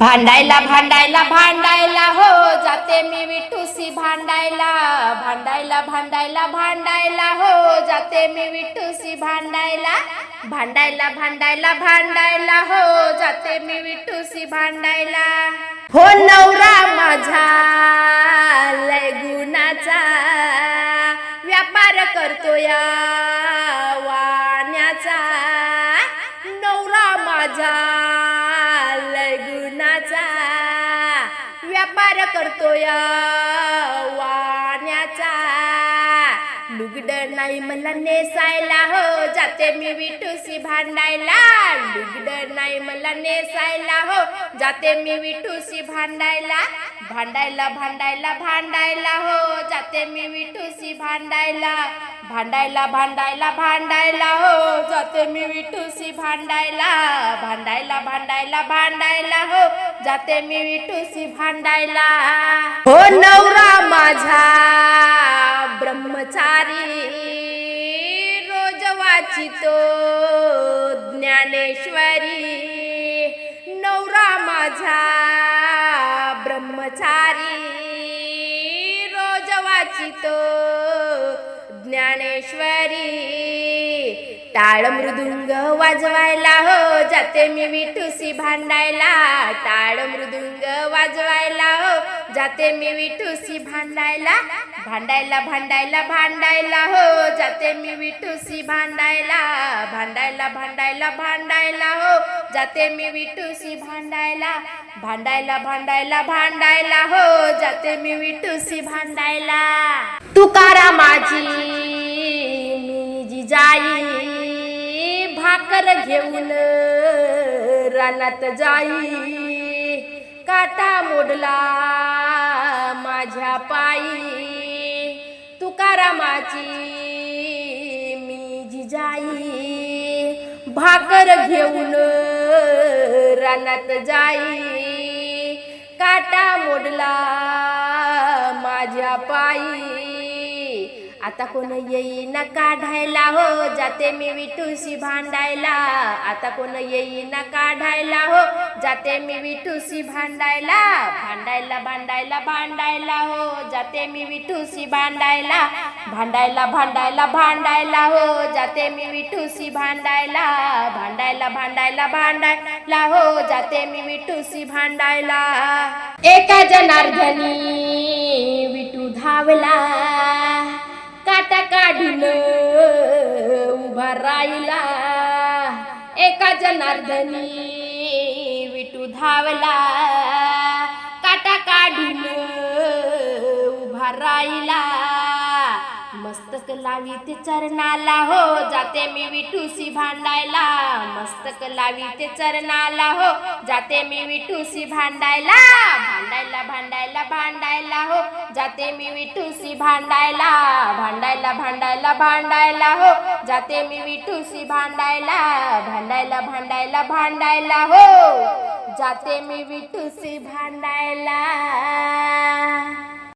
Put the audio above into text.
भांडायला भांडायला भांडायला हो जाते मी विठूसी भांडायला भांडायला भांडायला भांडायला हो जाते मी विठूसी भांडायला भांडायला भांडायला भांडायला हो जाते मी विठूसी भांडायला हो नवरा माझा लय गुणाचा व्यापार करतो या वाण्याचा नवरा माझा लय गुणाचा व्यापार करतो या वाण्याचा लुगड नाही मला नेसायला हो जाते मी विठूसी भांडायला लुगड नाही मला नेसायला हो जाते मी विठूसी भांडायला भांडायला भांडायला भांडायला हो जाते मी विठूसी भांडायला भांडायला भांडायला भांडायला हो जाते मी विठूसी भांडायला भांडायला भांडायला भांडायला हो जाते मी विठूसी भांडायला हो नवरा माझा ब्रह्मचारी रोज वाचितो ज्ञानेश्वरी नवरा माझा ब्रह्मचारी रोज वाचितो ज्ञानेश्वरी टाळ मृदुंग वाजवायला हो जाते मी विठूसी भांडायला टाळ मृदुंग वाजवायला हो जाते मी विठूसी भांडायला भांडायला भांडायला भांडायला हो जाते मी विठूसी भांडायला भांडायला भांडायला भांडायला हो जाते मी विठूसी भांडायला भांडायला भांडायला भांडायला हो जाते मी विठूसी भांडायला तुकारामाची मी जिजाई भाकर घेऊन रानात जाई काटा मोडला माझ्या पायी तुकारामाची मी जिजाई भाकर घेऊन रानात जाई काटा मोडला माझ्या पायी आता कोण येईना काढायला हो जाते मी विठूसी भांडायला आता कोण येईना काढायला हो जाते मी विठूसी भांडायला भांडायला भांडायला भांडायला हो जाते मी विठूसी भांडायला भांडायला भांडायला भांडायला हो जाते मी विठूसी भांडायला भांडायला भांडायला भांडायला हो जाते मी विठूसी भांडायला एका जनार्दनी विठू धावला काटा काढून उभा राहिला एका जनार्दनी विठू धावला काटा काढून उभा राहिला मस्तक लावी ते चरणाला हो जाते मी विठूसी भांडायला मस्तक लावी ते चरणाला हो जाते मी विठूसी भांडायला भांडायला भांडायला भांडायला हो जाते मी विठूसी भांडायला भांडायला भांडायला भांडायला हो जाते मी विठूसी भांडायला भांडायला भांडायला भांडायला हो जाते मी विठूसी भांडायला।